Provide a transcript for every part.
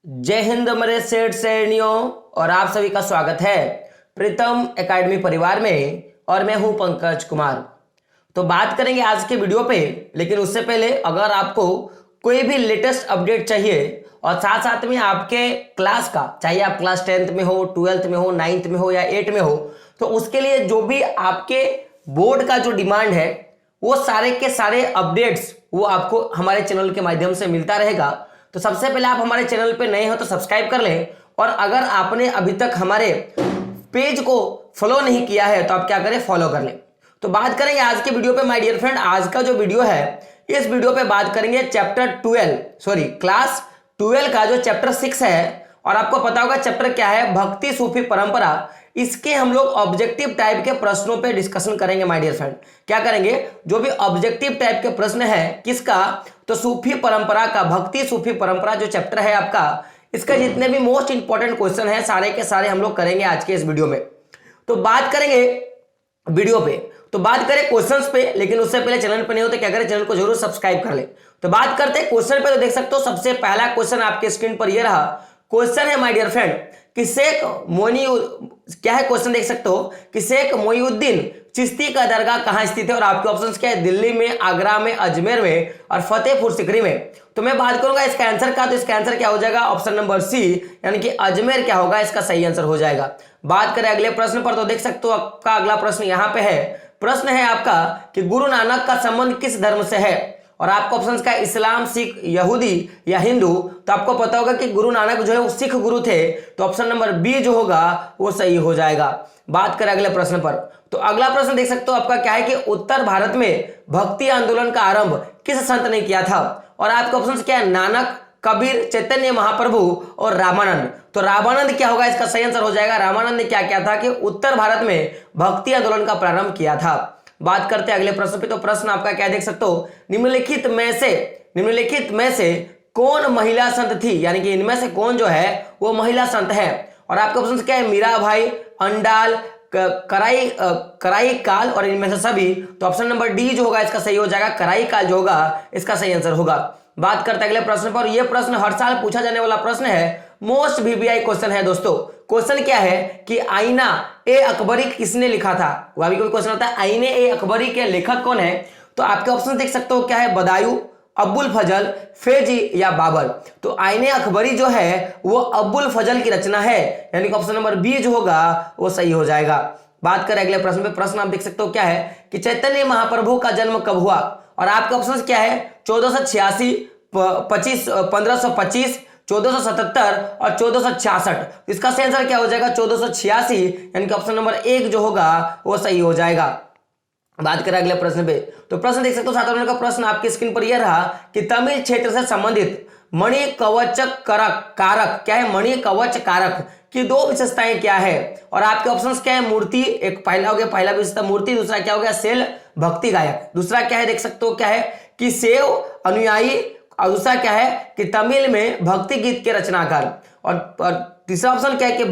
जय हिंद मेरे सेठ श्रेणियों और आप सभी का स्वागत है प्रीतम एकेडमी परिवार में। और मैं हूं पंकज कुमार। तो बात करेंगे आज के वीडियो पे, लेकिन उससे पहले अगर आपको कोई भी लेटेस्ट अपडेट चाहिए और साथ साथ में आपके क्लास का, चाहे आप क्लास 10th में हो, 12th में हो, 9th में हो या 8 में हो, तो उसके लिए जो भी आपके बोर्ड का जो डिमांड है वो सारे के सारे अपडेट्स वो आपको हमारे चैनल के माध्यम से मिलता रहेगा। तो सबसे पहले आप हमारे चैनल पे नए हो तो सब्सक्राइब कर लें, और अगर आपने अभी तक हमारे पेज को फॉलो नहीं किया है तो आप क्या करें, फॉलो कर लें। तो बात करेंगे आज के वीडियो पे माय डियर फ्रेंड। आज का जो वीडियो है, इस वीडियो पे बात करेंगे क्लास 12 का जो चैप्टर 6 है। और आपको पता होगा चैप्टर क्या है, भक्ति सूफी परंपरा। इसके हम लोग ऑब्जेक्टिव टाइप के प्रश्नों पे डिस्कशन करेंगे माय डियर फ्रेंड। क्या करेंगे, जो भी ऑब्जेक्टिव टाइप के प्रश्न है किसका, तो सूफी परंपरा का, भक्ति सूफी परंपरा जो चैप्टर है आपका, इसका जितने भी मोस्ट इंपॉर्टेंट क्वेश्चन है सारे के सारे हम लोग करेंगे आज के इस वीडियो में। तो बात करेंगे वीडियो पे, तो बात करें क्वेश्चंस पे, लेकिन उससे पहले चैनल पर नहीं हो तो क्या करें, चैनल को जरूर सब्सक्राइब कर ले। तो बात करते हैं क्वेश्चन पे। तो देख सकते हो सबसे पहला क्वेश्चन आपके स्क्रीन पर ये रहा। क्वेश्चन है माय डियर फ्रेंड कि क्या है क्वेश्चन, देख सकते हो कि शेख मोइनुद्दीन चिश्ती का दरगाह कहां स्थित है। और आपके ऑप्शंस क्या है, दिल्ली में, आगरा में, अजमेर में और फतेहपुर सिकरी में। तो मैं बात करूंगा इसका आंसर का, तो इसका आंसर क्या हो जाएगा, ऑप्शन नंबर सी, यानी कि अजमेर क्या होगा, इसका सही आंसर हो जाएगा। बात करें अगले प्रश्न पर, तो देख सकते हो आपका अगला प्रश्न यहां पे है। प्रश्न है आपका कि गुरु नानक का संबंध किस धर्म से है। और आपको ऑप्शंस का इस्लाम, सिख, यहूदी या हिंदू। तो आपको पता होगा कि गुरु नानक जो है वो सिख गुरु थे, तो ऑप्शन नंबर बी जो होगा वो सही हो जाएगा। बात करें अगले प्रश्न पर, तो अगला प्रश्न देख सकते हो आपका क्या है कि उत्तर भारत में भक्ति आंदोलन का आरंभ किस संत ने किया था। और आपके ऑप्शंस क्या है, नानक, कबीर, चैतन्य महाप्रभु और रामानंद। तो रामानंद क्या होगा, इसका सही आंसर हो जाएगा। रामानंद ने क्या किया था कि उत्तर भारत में भक्ति आंदोलन का प्रारंभ किया था। बात करते हैं अगले प्रश्न पे। तो प्रश्न आपका क्या देख सकते हो, निम्नलिखित में से कौन महिला संत थी, यानी कि इनमें से कौन जो है वो महिला संत है। और आपके ऑप्शन क्या है, मीराबाई, अंडाल, कराई काल और इनमें से सभी। तो ऑप्शन नंबर डी जो होगा इसका सही हो जाएगा, कराई काल जो होगा इसका सही आंसर होगा। बात करते हैं अगले प्रश्न पर। यह प्रश्न हर साल पूछा जाने वाला प्रश्न है, मोस्ट वीवीआई क्वेश्चन है दोस्तों। क्वेश्चन क्या है कि आईना ए अकबरी किसने लिखा था। वह भी कोई क्वेश्चन होता है, आईने ए अकबरी के लेखक कौन है। तो आपके ऑप्शन देख सकते हो क्या है, बदायूं, अब्बुल फजल, फैजी या बाबर। तो आईने अकबरी जो है वो अब्बुल फजल की रचना है, यानी कि ऑप्शन नंबर बी जो होगा वो सही हो जाएगा। बात करें अगले प्रश्न पे। प्रश्न आप देख सकते हो क्या है कि चैतन्य महाप्रभु का जन्म कब हुआ। और आपके ऑप्शन क्या है, 1486, 1525, 1477 और 1466। इसका सही आंसर क्या हो जाएगा, 1486, यानी कि ऑप्शन नंबर 1 जो होगा वो सही हो जाएगा। बात करें अगले प्रश्न पे। तो प्रश्न देख सकते हो 7 नंबर का प्रश्न आपकी स्क्रीन पर यह रहा कि तमिल क्षेत्र से संबंधित मणि कवच कारक क्या है, मणि कवच कारक की 2 विशेषताएं क्या है। और आपके ऑप्शंस क्या है, मूर्ति, एक पहला हो गया, पहला विशेषता मूर्ति, दूसरा क्या हो गया, सेल भक्ति गायक, दूसरा क्या है देख सकते हो क्या है कि सेव अनुयायी, और दूसरा क्या है कि तमिल में भक्ति गीत के रचनाकार, और तीसरा ऑप्शन क्या है कि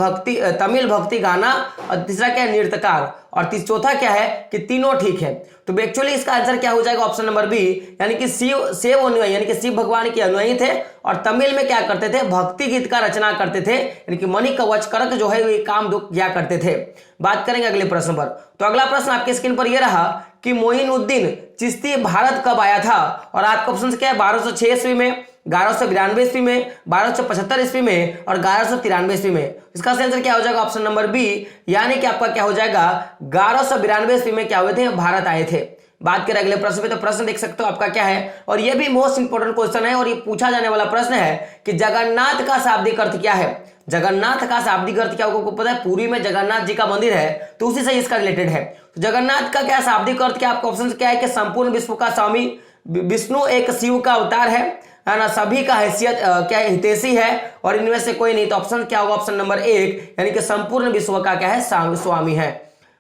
तमिल भक्ति गाना, और तीसरा क्या है नृत्यकार, और चौथा क्या है कि तीनों ठीक है। तो एक्चुअली इसका आंसर क्या हो जाएगा, ऑप्शन नंबर बी, यानी कि सेव अनुयायी, यानी कि शिव भगवान के अनुयायी थे और तमिल में क्या करते थे, भक्ति गीत का रचना करते थे, यानी कि मणि कवच करक जो है ये काम किया करते थे। बात करेंगे अगले प्रश्न पर। तो अगला प्रश्न आपके स्क्रीन पर यह रहा कि मोइनुद्दीन चिश्ती भारत कब आया था। और आपका ऑप्शन क्या है, 1206 ईस्वी में, 1192 ईस्वी में, 1275 ईस्वी में और 1193 ईस्वी में। इसका आंसर क्या हो जाएगा, ऑप्शन नंबर बी, यानी कि आपका क्या हो जाएगा, 1192 ईस्वी में क्या हुए थे, भारत आए थे। बात करें अगले प्रश्न पे। तो प्रश्न देख सकते हो आपका क्या है, और यह भी मोस्ट इंपोर्टेंट क्वेश्चन है और ये पूछा जाने वाला प्रश्न है कि जगन्नाथ का शाब्दिक अर्थ क्या है। जगन्नाथ का शाब्दिक अर्थ क्या होगा, पता है, पुरी में जगन्नाथ जी का मंदिर है, तो उसी से इसका रिलेटेड है। तो जगन्नाथ का क्या शाब्दिक अर्थ क्या, आपका ऑप्शन क्या है कि संपूर्ण विश्व का स्वामी, विष्णु एक शिव का अवतार है ना, सभी का हैसियत क्या है, हितैषी है, और इनमें से कोई नहीं। तो ऑप्शन क्या होगा, ऑप्शन नंबर 1, यानी कि संपूर्ण विश्व का क्या है, स्वामी है।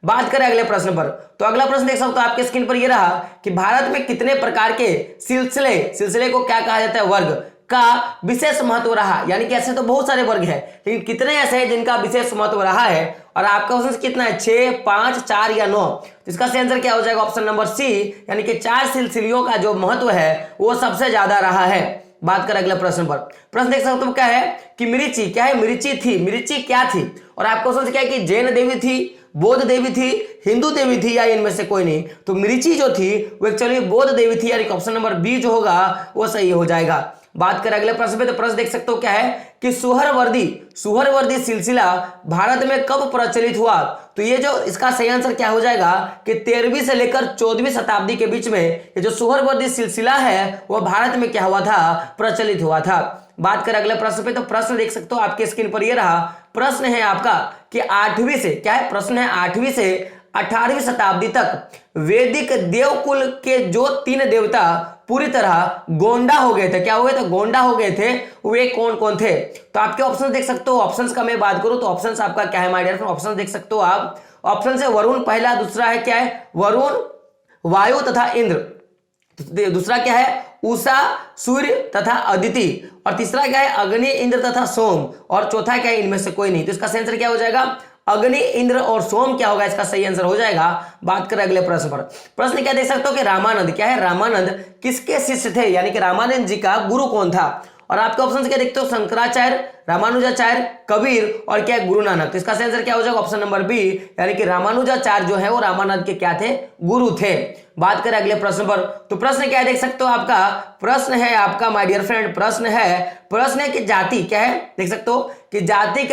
बात करें अगले प्रश्न पर। तो अगला प्रश्न देख सकते हो आपके स्क्रीन पर यह रहा कि भारत में कितने प्रकार के सिलसिले को क्या कहा जाता है, वर्ग का विशेष महत्व रहा, यानी कि ऐसे तो बहुत सारे वर्ग है, लेकिन कितने ऐसे हैं जिनका विशेष महत्व रहा है, और आपका ऑप्शन कितना है 6, 5, 4 या 9। तो इसका सही आंसर क्या हो जाएगा ऑप्शन नंबर सी, यानी कि 4 सिलसिलियों का जो महत्व है वो सबसे ज्यादा रहा है। बात करें अगले प्रश्न पर, प्रश्न देख सकते हो क्या है कि मिर्ची क्या है, मिर्ची थी, मिर्ची क्या थी, और आपका ऑप्शन क्या है कि जैन देवी थी, बौद्ध देवी थी, हिंदू देवी थी, या इनमें से कोई नहीं। तो मिर्ची जो थी वो एक्चुअली बौद्ध देवी थी, यानी ऑप्शन नंबर बी जो होगा वो सही हो जाएगा। बात करें अगले प्रश्न पे, तो प्रश्न देख सकते हो क्या है कि सुहरवर्दी सिलसिला भारत में कब प्रचलित हुआ। तो ये जो इसका सही आंसर क्या हो जाएगा कि 13वीं से लेकर 14वीं शताब्दी के बीच में ये जो सुहरवर्दी सिलसिला है वो भारत में क्या हुआ था, प्रचलित हुआ था। बात करें अगले प्रश्न पे, तो प्रश्न देख सकते हो आपके स्क्रीन पर ये रहा, प्रश्न है आपका कि 8वीं से क्या है, प्रश्न है 8वीं से 18वीं शताब्दी तक वैदिक देवकुल के जो 3 देवता पूरी तरह गोंडा हो गए थे, क्या हो गए थे, गोंडा हो गए थे, वे कौन कौन थे। तो आपके ऑप्शन देख सकते हो, ऑप्शंस का मैं बात करूं तो ऑप्शंस आपका क्या है माय डियर फ्रेंड, ऑप्शन देख सकते हो आप, ऑप्शन है वरुण पहला, दूसरा है क्या है वरुण, वायु तथा इंद्र, दूसरा क्या है उषा, सूर्य तथा अदिति, और तीसरा क्या है अग्नि, इंद्र तथा सोम, और चौथा क्या है इनमें से कोई नहीं। तो इसका आंसर क्या हो जाएगा अग्नि, इंद्र और सोम क्या होगा, इसका सही आंसर हो जाएगा। बात करें अगले प्रश्न पर, प्रश्न क्या देख सकते हो कि रामानंद क्या है, रामानंद किसके शिष्य थे, यानी कि रामानंद जी का गुरु कौन था, और आपके ऑप्शन क्या देखते हो शंकराचार्य, रामानुजाचार्य, कबीर और क्या गुरु नानक। तो इसका आंसर क्या हो जाएगा ऑप्शन नंबर बी, यानी कि रामानुजाचार्य जो है वो रामानंद के क्या थे, गुरु थे। बात करें अगले प्रश्न पर, तो प्रश्न क्या देख सकते हो आपका, प्रश्न है आपका माय डियर फ्रेंड, प्रश्न है कि जाति क्या है, देख सकते हो कि जाति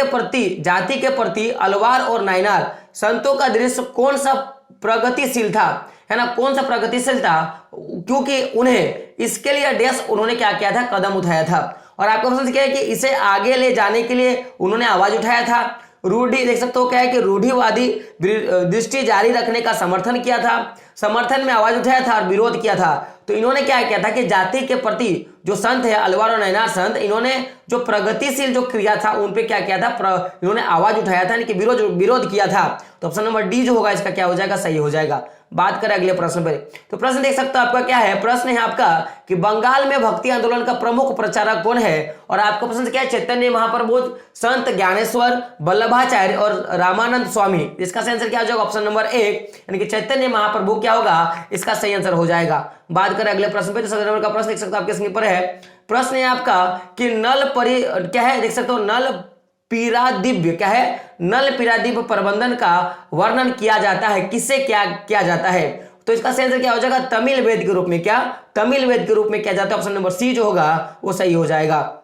के प्रति अलवार और नायनार संतों का दृश्य कौन सा प्रगतिशील था, है ना, कौन सा प्रगतिशील था, क्योंकि उन्हें इसके लिए देश उन्होंने क्या किया था, कदम उठाया था। और आपका प्रश्न क्या है कि इसे आगे ले जाने के लिए उन्होंने आवाज उठाया था। रूढ़ी देख सकते हो क्या है कि रूढ़िवादी दृष्टि जारी रखने का समर्थन किया था, समर्थन में आवाज उठाया था और विरोध किया था। तो इन्होंने क्या किया था कि जाति के प्रति जो संत है अलवार और नैनार संत, इन्होंने जो प्रगतिशील जो क्रिया था उन पे क्या किया था, इन्होंने आवाज उठाया था, यानी कि विरोध किया था। तो ऑप्शन नंबर डी जो होगा इसका क्या हो जाएगा, सही हो जाएगा। बात करें अगले प्रश्न पर, तो प्रश्न देख सकते हो आपका क्या है, प्रश्न है आपका कि बंगाल में भक्ति आंदोलन का प्रमुख प्रचारक कौन है, और आपका प्रश्न क्या है चैतन्य महाप्रभु, संत ज्ञानेश्वर, वल्लभाचार्य और रामानंद स्वामी। इसका सही आंसर क्या हो जाएगा ऑप्शन नंबर 1, यानी कि चैतन्य महाप्रभु क्या होगा, इसका सही आंसर हो जाएगा। बात करें अगले प्रश्न पे, तो 7 नंबर का प्रश्न देख सकते हो आपके स्क्रीन पर है, प्रश्न है आपका कि क्या है देख सकते हो नल पीरादिव्य क्या है, नल पीरादिव्य प्रबंधन का वर्णन किया जाता है, किससे क्या किया जाता है। तो इसका सही आंसर क्या हो जाएगा, तमिल वेद के रूप में, क्या तमिल वेद के रूप में किया जाता है, ऑप्शन नंबर सी जो होगा वो सही हो जाएगा।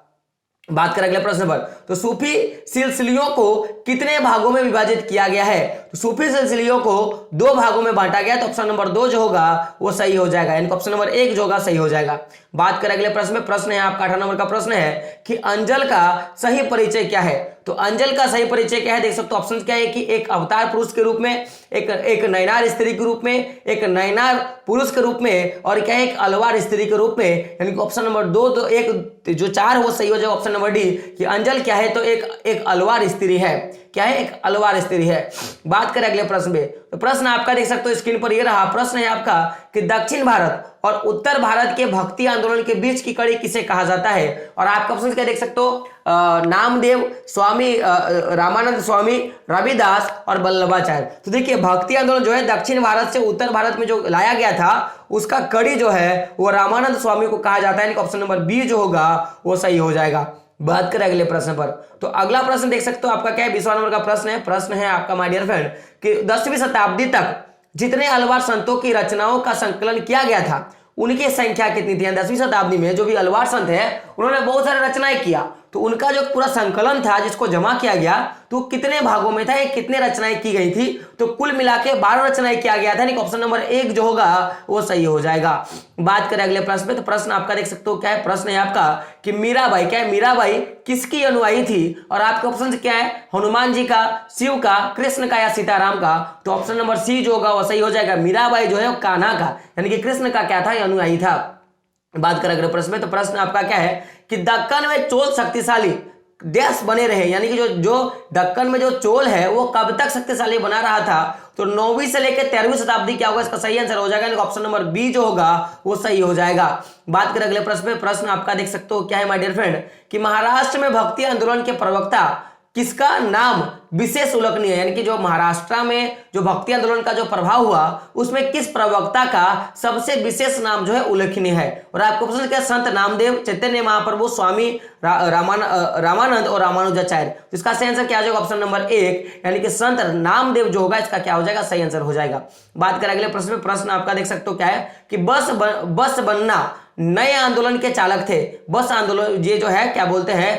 बात करें अगले प्रश्न पर, तो सूफी सिलसिलियों को कितने भागों में विभाजित किया गया है। तो सूफी सिलसिलियों को 2 भागों में बांटा गया, तो ऑप्शन नंबर 2 जो होगा वो सही हो जाएगा, यानी ऑप्शन नंबर 1 जो होगा सही हो जाएगा। बात करें अगले प्रश्न में, प्रश्न है आपका 18 नंबर का प्रश्न है कि अंजल का सही परिचय क्या है। तो अंजल का सही परिचय क्या है, देख सकते हो ऑप्शन क्या है कि एक अवतार पुरुष के रूप में, एक नयनार स्त्री के रूप में, एक नयनार पुरुष के रूप में, और क्या है एक अलवार स्त्री के रूप में, यानी कि ऑप्शन नंबर 2 तो एक जो 4 वो सही हो जाएगा ऑप्शन नंबर डी कि अंजल क्या है, तो एक अलवार स्त्री है, क्या है एक अलवार स्त्री है। बात करें अगले प्रश्न में, तो प्रश्न आपका देख सकते हो स्क्रीन पर ये रहा, प्रश्न है आपका कि दक्षिण भारत और उत्तर भारत के भक्ति आंदोलन के बीच की कड़ी किसे कहा जाता है। और आपका ऑप्शन क्या देख सकते हो, नामदेव, स्वामी रामानंद स्वामी, रविदास और वल्लभाचार्य। तो देखिए भक्ति आंदोलन जो है दक्षिण भारत से उत्तर भारत में जो लाया गया था उसका कड़ी जो है वो रामानंद स्वामी को कहा जाता है, ऑप्शन नंबर बी जो होगा वो सही हो जाएगा। बात करें अगले प्रश्न पर, तो अगला प्रश्न देख सकते हो आपका क्या है, 20वां नंबर का प्रश्न है आपका माय डियर फ्रेंड कि 10वीं शताब्दी तक जितने अलवार संतों की रचनाओं का संकलन किया गया था उनकी संख्या कितनी थी। 10वीं शताब्दी में जो भी अलवार संत है उन्होंने बहुत सारे रचनाएं किया, तो उनका जो पूरा संकलन था जिसको जमा किया गया तो कितने भागों में था, कितने रचनाएं की गई थी। तो कुल मिला के 12 रचनाएं किया गया था, ऑप्शन नंबर 1 जो होगा वो सही हो जाएगा। बात करें अगले प्रश्न पे, तो प्रश्न आपका देख सकते हो क्या है, प्रश्न है आपका कि मीराबाई क्या है, मीराबाई किसकी अनुयायी थी। और आपके ऑप्शन क्या है, हनुमान जी का, शिव का, कृष्ण का या सीताराम का। तो ऑप्शन नंबर सी जो होगा वो सही हो जाएगा। मीराबाई जो है वो कान्हा का यानी कि कृष्ण का क्या था, अनुयायी था। बात करें अगले प्रश्न में, तो प्रश्न आपका क्या है कि दक्कन में चोल शक्तिशाली देश बने रहे, यानी कि जो दक्कन में जो चोल है वो कब तक शक्तिशाली बना रहा था। तो 9वीं से लेकर 13वीं शताब्दी क्या होगा, इसका सही आंसर हो जाएगा, ऑप्शन नंबर बी जो होगा वो सही हो जाएगा। बात करें अगले प्रश्न पे, प्रश्न आपका देख सकते हो क्या है माय डियर फ्रेंड, कि महाराष्ट्र में भक्ति आंदोलन के प्रवक्ता किसका नाम विशेष उल्लेखनीय है, यानी कि जो महाराष्ट्र में जो भक्ति आंदोलन का जो प्रभाव हुआ उसमें किस प्रवक्ता का सबसे विशेष नाम जो है उल्लेखनीय है। और आपको प्रश्न क्या, संत नामदेव, चैतन्य महाप्रभु, स्वामी रामानंद और रामानुजाचार्य। तो इसका सही आंसर क्या हो जाएगा, ऑप्शन नंबर 1 यानी कि संत नामदेव जो होगा इसका क्या हो जाएगा, सही आंसर हो जाएगा। बात करें अगले प्रश्न में, प्रश्न आपका देख सकते हो क्या है कि बस बनना नए आंदोलन के चालक थे। बस आंदोलन ये जो है क्या बोलते हैं,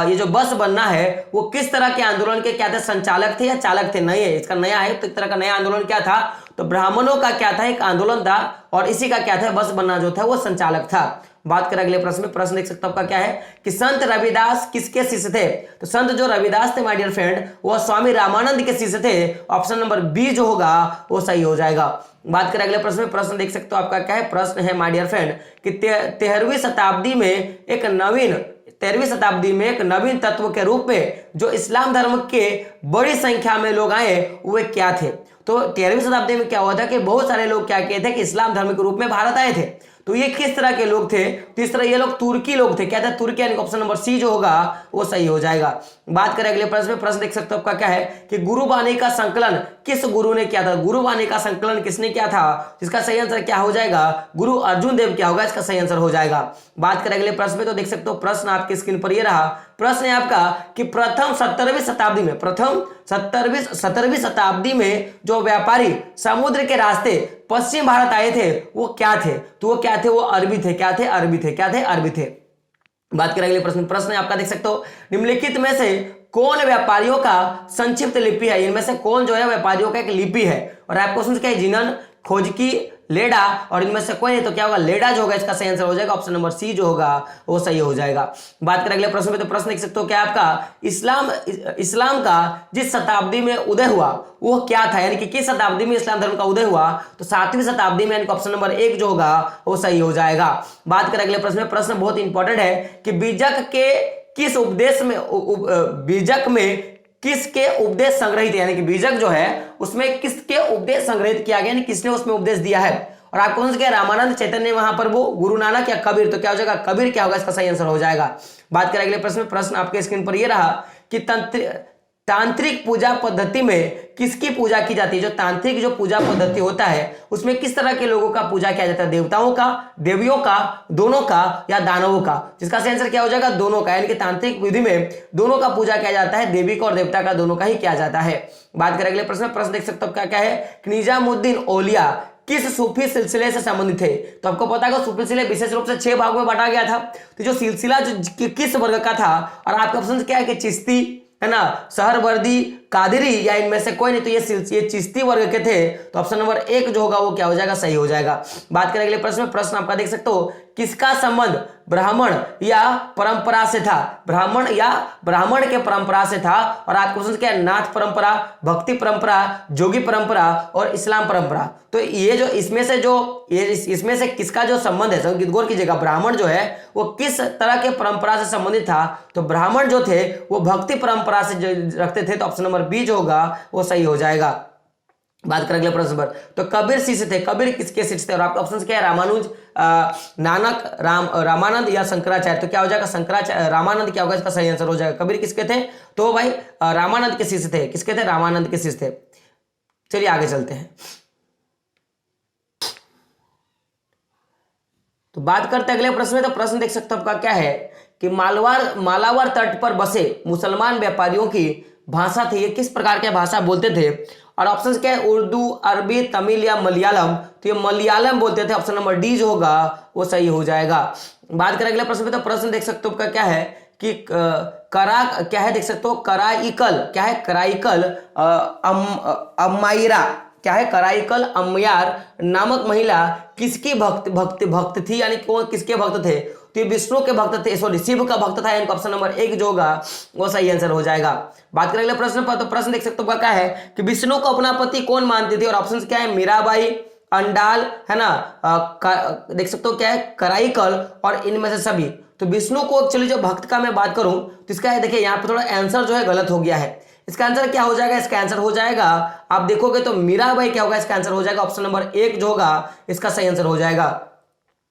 ये जो बस बनना है वो किस तरह के आंदोलन के क्या थे, संचालक थे या चालक थे, नए, इसका नया है तो एक तरह का नया आंदोलन क्या था, तो ब्राह्मणों का क्या था एक आंदोलन था और इसी का क्या था, बस बनना जो था वो संचालक था। बात करें अगले प्रश्न में, प्रश्न देख सकते हो आपका क्या है कि संत रविदास किसके शिष्य थे। तो संत जो रविदास थे माय डियर फ्रेंड वो स्वामी रामानंद के शिष्य थे, ऑप्शन नंबर बी जो होगा वो सही हो जाएगा। बात करें अगले प्रश्न में, प्रश्न देख सकते हो आपका क्या है, प्रश्न है माय डियर फ्रेंड कि 13वीं शताब्दी में एक नवीन तत्व के रूप में जो इस्लाम धर्म के बड़ी संख्या में लोग आए वे क्या थे। तो 13वीं शताब्दी में क्या हुआ था कि बहुत सारे लोग क्या कहते हैं कि इस्लाम धर्म के रूप में भारत आए थे। तो ये किस तरह के लोग थे, तो इस तरह ये लोग तुर्की लोग थे, क्या था, तुर्की, यानी ऑप्शन नंबर सी जो होगा वो सही हो जाएगा। बात करें अगले प्रश्न में, प्रश्न देख सकते हो आपका क्या है कि गुरुबानी का संकलन किस गुरु ने किया था। गुरुबानी का संकलन किसने किया था, जिसका सही आंसर क्या हो जाएगा, गुरु अर्जुन देव क्या होगा, इसका सही आंसर हो जाएगा। बात करें अगले प्रश्न में, तो देख सकते हो प्रश्न आपकी स्क्रीन पर ये रहा, प्रश्न है आपका कि प्रथम 17वीं शताब्दी में जो व्यापारी समुद्र के रास्ते पश्चिम भारत आए थे वो क्या थे, तो वो क्या थे, वो अरबी थे, क्या थे, अरबी थे। बात करें अगले प्रश्न, प्रश्न आपका देख सकते हो निम्नलिखित में से कौन व्यापारियों का संक्षिप्त लिपि है, इनमें से कौन जो है व्यापारियों का एक लिपि है। और आपको क्वेश्चन क्या है, जिनन, खोजकी, लेडा, और इनमें से कोई नहीं तो क्या होगा, लेडा जो होगा इसका सही आंसर हो जाएगा, ऑप्शन नंबर सी जो होगा वो सही हो जाएगा। बात करें अगले प्रश्न में, तो प्रश्न देख सकते हो क्या आपका, इस्लाम का जिस शताब्दी में उदय हुआ वो क्या था, यानी कि किस शताब्दी में इस्लाम धर्म का उदय हुआ, तो 7वीं शताब्दी में, यानी ऑप्शन नंबर 1 जो होगा वो सही हो जाएगा। बात करें अगले प्रश्न में, प्रश्न बहुत इंपॉर्टेंट है कि बीजक में किसके उपदेश संग्रहित है, यानी कि बीजक जो है उसमें किसके उपदेश संग्रहित किया गया, यानी किसने उसमें उपदेश दिया है। और आपको कौन सा क्या, रामानंद, चैतन्य महाप्रभु, गुरु नानक या कबीर, तो क्या हो जाएगा, कबीर क्या होगा, इसका सही आंसर हो जाएगा। बात करें अगले प्रश्न में, प्रश्न आपके स्क्रीन पर यह रहा कि तांत्रिक पूजा पद्धति में किसकी पूजा की जाती है। जो तांत्रिक जो पूजा पद्धति होता है उसमें किस तरह के लोगों का पूजा किया जाता है, देवताओं का, देवियों का, दोनों का या दानवों का, जिसका सही आंसर क्या हो जाएगा, दोनों का, यानी कि तांत्रिक विधि में दोनों का पूजा किया जाता है, देवी का और देवता का, दोनों का ही किया जाता है। बात करें अगले प्रश्न, प्रश्न देख सकते हो क्या है, निजामुद्दीन औलिया किस सूफी सिलसिले से संबंधित थे। तो आपको पता है सूफी सिलसिले विशेष रूप से 6 भागों में बांटा गया था। तो जो सिलसिला जो किस वर्ग का था, और आपका ऑप्शन क्या है कि चिश्ती है ना, सहरवर्दी, कादरी या इनमें से कोई नहीं, तो ये चिश्ती वर्ग के थे, तो ऑप्शन नंबर 1 जो होगा वो क्या हो जाएगा, सही हो जाएगा। बात करें अगले प्रश्न में, प्रश्न आपका देख सकते हो किसका संबंध ब्राह्मण या परंपरा से था, ब्राह्मण के परंपरा से था। और आपको क्वेश्चन क्या है, नाथ परंपरा, भक्ति परंपरा, जोगी परंपरा और इस्लाम परंपरा। तो ये जो इसमें से किसका जो संबंध है, गौर कीजिएगा, ब्राह्मण जो है वो किस तरह के परंपरा से संबंधित था, तो ब्राह्मण जो थे वो भक्ति परंपरा से रखते थे, तो ऑप्शन नंबर बी जो होगा वो सही हो जाएगा। बात करें अगले प्रश्न पर, तो कबीर शिष्य थे, कबीर किसके शिष्य थे, और आपका ऑप्शन क्या है, रामानुज, नानक, रामानंद या शंकराचार्य। तो क्या हो जाएगा, रामानंद क्या होगा, इसका सही आंसर हो जाएगा। कबीर किसके थे, तो भाई रामानंद के शिष्य थे, किसके थे, रामानंद के शिष्य थे। चलिए आगे चलते हैं। तो बात करते हैं अगले प्रश्न में, तो प्रश्न देख सकते हो आपका क्या है कि मालाबार तट पर बसे मुसलमान व्यापारियों की भाषा थी, ये किस प्रकार की भाषा बोलते थे। और ऑप्शन क्या है, उर्दू, अरबी, तमिल या मलयालम, तो ये मलयालम बोलते थे, ऑप्शन नंबर डी जो होगा वो सही हो जाएगा। बात करें अगले प्रश्न में, तो प्रश्न देख सकते हो आपका क्या है कि क्या है, देख सकते हो कराईकल, क्या है, कराईकल अम्मायरा, क्या है, कराईकल अम्मयार नामक महिला किसकी भक्त थी, यानी कौन किसके भक्त थे, तो विष्णु के भक्त थे, सॉरी शिव का भक्त था, यानी ऑप्शन नंबर 1 जो होगा वो सही आंसर हो जाएगा। बात करें अगले प्रश्न पर, तो प्रश्न देख सकते हो क्या है कि विष्णु को अपना पति कौन मानती थी। और ऑप्शन क्या है, मीराबाई, अंडाल, है ना, देख सकते हो क्या है, कराईकल और इनमें से सभी। तो विष्णु को एक्चुअली जो भक्त का मैं बात करूं तो इसका है, देखिए यहाँ पे थोड़ा आंसर जो है गलत हो गया है। इसका आंसर क्या हो जाएगा? इसका आंसर हो जाएगा, आप देखोगे तो मीराबाई क्या होगा, इसका आंसर हो जाएगा ऑप्शन नंबर 1 जो होगा इसका सही आंसर हो जाएगा।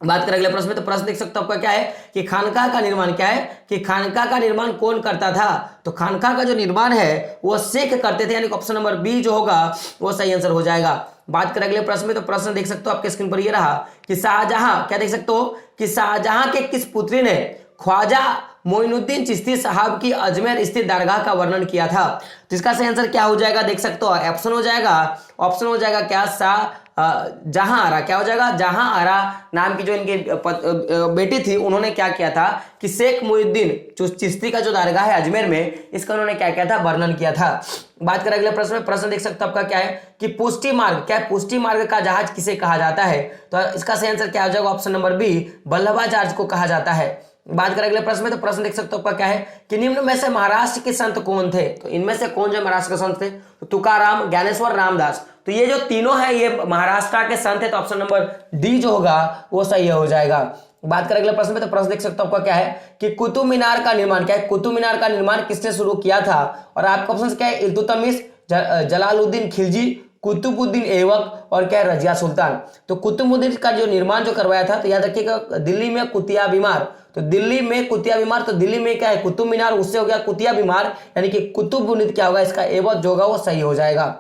बात करें अगले प्रश्न में, तो प्रश्न देख सकते हो आपका क्या है कि खानका का निर्माण क्या है, कि खानका का निर्माण कौन करता था? तो खानका का जो निर्माण है वो शेख करते थे, यानी ऑप्शन नंबर बी जो होगा वो सही आंसर हो जाएगा। बात करें अगले प्रश्न में, तो प्रश्न देख सकते हो आपके स्क्रीन पर ये रहा कि शाहजहां, क्या देख सकते हो कि शाहजहां के किस पुत्री ने ख्वाजा मोइनुद्दीन चिश्ती साहब की अजमेर स्थित दरगाह का वर्णन किया था? तो इसका सही आंसर क्या हो जाएगा? देख सकते हो ऑप्शन हो जाएगा क्या? जहां आरा, क्या हो जाएगा? जहां आरा नाम की जो इनकी बेटी थी, उन्होंने क्या किया था कि शेख मोइनुद्दीन चिश्ती का जो दरगाह है अजमेर में, इसका उन्होंने क्या किया था? वर्णन किया था। बात करें अगले प्रश्न में, प्रश्न देख सकते हो आपका क्या है कि पुष्टि मार्ग, क्या है पुष्टि मार्ग का जहाज किसे कहा जाता है? तो इसका सही आंसर क्या हो जाएगा? ऑप्शन नंबर बी, वल्लभाचार्य को कहा जाता है। बात करें अगले प्रश्न में, तो प्रश्न देख सकते हो आपका क्या है कि निम्न में से महाराष्ट्र के संत कौन थे? तो इनमें से कौन जो महाराष्ट्र के संत थे? तो तुकाराम, ज्ञानेश्वर, रामदास। तो ये जो तीनों है ये महाराष्ट्र के संत है, तो ऑप्शन नंबर डी जो होगा वो सही हो जाएगा। बात करें अगले प्रश्न में, तो प्रश्न देख सकते हो आपका क्या है कि कुतुब मीनार का निर्माण, क्या है कुतुब मीनार का निर्माण किसने शुरू किया था? और आपका ऑप्शन क्या है? इल्तुतमिश, जलालुद्दीन खिलजी, कुतुबुद्दीन ऐबक और क्या है? रजिया सुल्तान। तो कुतुबुद्दीन का जो निर्माण जो करवाया था, तो याद रखिएगा दिल्ली में कुतिया बीमार, तो दिल्ली में कुतिया बीमार, तो दिल्ली में क्या है? कुतुब मीनार, उससे हो गया कुतिया बीमार, यानी कि कुतुबुद्दीन क्या होगा? इसका ऐबक जो होगा वो सही हो जाएगा,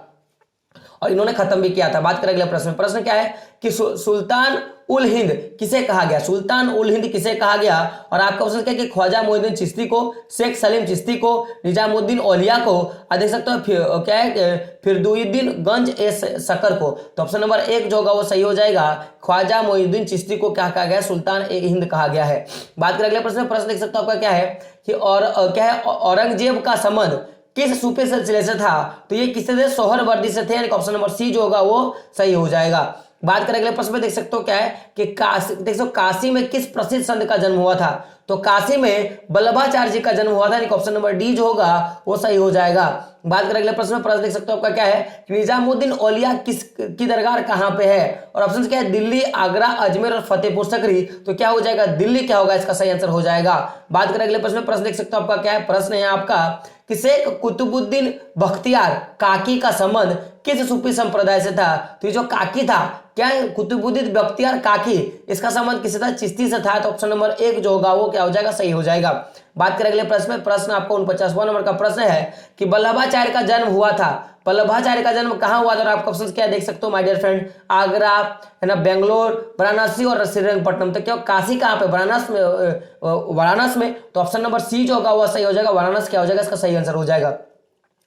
और इन्होंने खत्म भी किया था। बात करें अगले प्रश्न में, प्रश्न क्या है कि सुल्तान उल हिंद किसे कहा गया? सुल्तान उल हिंद किसे कहा गया? और आपका ऑप्शन क्या है कि ख्वाजा मोइनुद्दीन चिश्ती को, शेख सलीम चिश्ती को, निजामुद्दीन औलिया को, देख सकते हो क्या है फिरदुद्दीन गंज ए शकर को। तो ऑप्शन नंबर 1 जो होगा वो सही हो जाएगा, ख्वाजा मोइनुद्दीन चिश्ती को क्या कहा गया? सुल्तान ए हिंद कहा गया है। बात करें अगले प्रश्न में, प्रश्न देख सकते हो आपका क्या है कि और क्या है औरंगजेब का संबंध किस सूफी सिलसिले से था? तो ये किससे थे? सोहरवर्दी से थे, यानी ऑप्शन नंबर सी जो होगा वो सही हो जाएगा। बात करें अगले प्रश्न में, देख सकते हो क्या है कि काशी, देख सकते काशी में किस प्रसिद्ध संत का जन्म हुआ था? तो काशी में वल्लभाचार्य जी का जन्म हुआ था, यानी ऑप्शन नंबर डी जो होगा वो सही हो जाएगा। बात करें अगले प्रश्न में, प्रश्न देख सकते हो आपका क्या है कि निजामुद्दीन औलिया किस की दरगाह कहां पे है? और ऑप्शन क्या है? दिल्ली, आगरा, अजमेर और फतेहपुर सिकरी। तो क्या हो जाएगा? दिल्ली क्या होगा? इसका सही आंसर हो जाएगा। बात करें अगले प्रश्न में, प्रश्न देख सकते हो आपका क्या है? प्रश्न है आपका कि शेख कुतुबुद्दीन बख्तियार काकी का संबंध किस सूफी संप्रदाय से था? तो ये जो काकी था, क्या है कुतुबुद्दीन बख्तियार काकी, इसका संबंध किससे था? चिश्ती से था, तो ऑप्शन नंबर 1 जो होगा वो क्या हो जाएगा? सही हो जाएगा। बात करें अगले प्रश्न में, प्रश्न आपको 49वां नंबर का प्रश्न है कि वल्लभाचार्य का जन्म हुआ था, वल्लभाचार्य का जन्म कहां हुआ था? और आपका ऑप्शन क्या देख सकते हो माय डियर फ्रेंड, आगरा है ना, बेंगलोर, वाराणसी और श्रीरंगपट्टनम। तो क्या काशी कहां पे? वाराणसी में। तो ऑप्शन नंबर सी जो होगा वो सही हो जाएगा, वाराणसी क्या हो जाएगा? इसका सही आंसर हो जाएगा।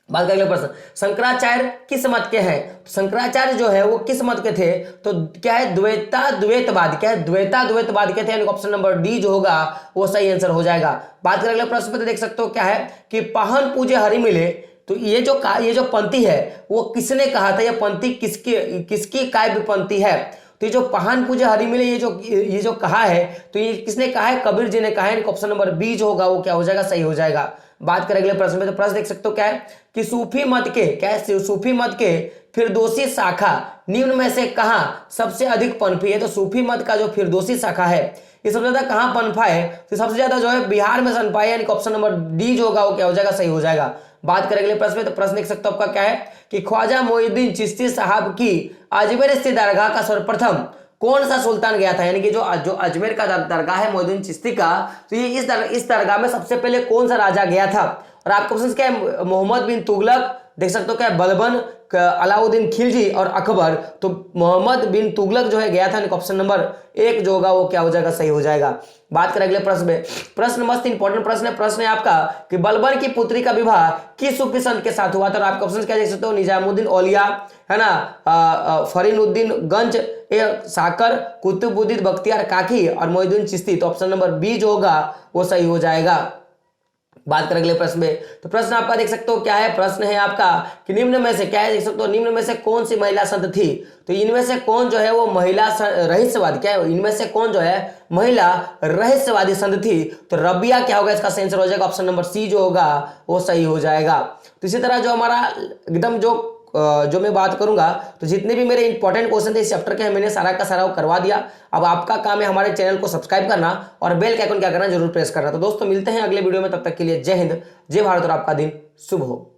बात करेंगे प्रश्न, शंकराचार्य किस मत के हैं? शंकराचार्य जो है वो किस मत के थे? तो क्या है? द्वैतवाद, क्या है? द्वैतवाद के थे, यानी ऑप्शन नंबर डी जो होगा वो सही आंसर हो जाएगा। बात करें अगले प्रश्न पे, तो देख सकते हो क्या है कि पहन पूजे हरि मिले, तो ये जो पंक्ति है वो किसने कहा था? ये पंक्ति किसकी काव्य पंक्ति है? तो ये जो पहन पूजे हरि मिले ये जो कहा है, तो ये किसने कहा है? कबीर जी ने कहा है, ऑप्शन नंबर बी जो होगा वो क्या हो जाएगा? सही हो जाएगा। बात करें अगले प्रश्न में, तो प्रश्न देख सकते हो क्या है कि सूफी मत के, क्या है सूफी मत के फिरदौसी शाखा निम्न में से कहां सबसे अधिक पनपी है? तो सूफी मत का जो फिरदौसी शाखा है ये सबसे ज्यादा कहां पनपा है? तो सबसे ज्यादा जो है बिहार में पनपा है, यानी ऑप्शन नंबर डी जो होगा वो क्या हो जाएगा? सही हो जाएगा। बात करें अगले प्रश्न में, तो प्रश्न देख सकते हो आपका क्या है कि ख्वाजा मोइनुद्दीन चिश्ती साहब की अजमेर स्थित दरगाह का सर्वप्रथम कौन सा सुल्तान गया था? यानी कि जो अजमेर का दरगाह है मोइनुद्दीन चिश्ती का, तो ये इस दरगाह में सबसे पहले कौन सा राजा गया था? और आपका ऑप्शन क्या है? मोहम्मद बिन तुगलक, देख सकते हो क्या है बलबन, अलाउद्दीन खिलजी और अकबर। तो मोहम्मद बिन तुगलक जो है गया था, ऑप्शन नंबर 1 जो होगा वो क्या हो जाएगा? सही हो जाएगा। बात करें अगले प्रश्न में, प्रश्न मस्त इंपॉर्टेंट प्रश्न है आपका कि बलबन की पुत्री का विवाह किस सूफी संत के साथ हुआ था? और आपका ऑप्शन क्या देख सकते हो? निजामुद्दीन औलिया है ना, फरीदुद्दीन गंज ए साकर, कुतुबुद्दीन बख्तियार काकी और मोइनुद्दीन चिश्ती। तो ऑप्शन नंबर बी जो होगा वो सही हो जाएगा। बात करें अगले प्रश्न में, तो प्रश्न आपका देख सकते हो क्या है? प्रश्न है आपका कि निम्न में से क्या है? देख सकते हो निम्न में से कौन सी महिला संत थी? तो इनमें से कौन जो है वो महिला रहस्यवादी, क्या है इनमें से कौन जो है महिला रहस्यवादी संत थी? तो रबिया क्या होगा? इसका आंसर हो जाएगा ऑप्शन नंबर सी जो होगा वो सही हो जाएगा। तो इसी तरह जो हमारा एकदम जो मैं बात करूंगा, तो जितने भी मेरे इंपॉर्टेंट क्वेश्चन थे इस चैप्टर के मैंने सारा का सारा करवा दिया। अब आपका काम है हमारे चैनल को सब्सक्राइब करना और बेल के आइकन क्या करना जरूर प्रेस करना। तो दोस्तों मिलते हैं अगले वीडियो में, तब तक के लिए जय हिंद, जय भारत और आपका दिन शुभ हो।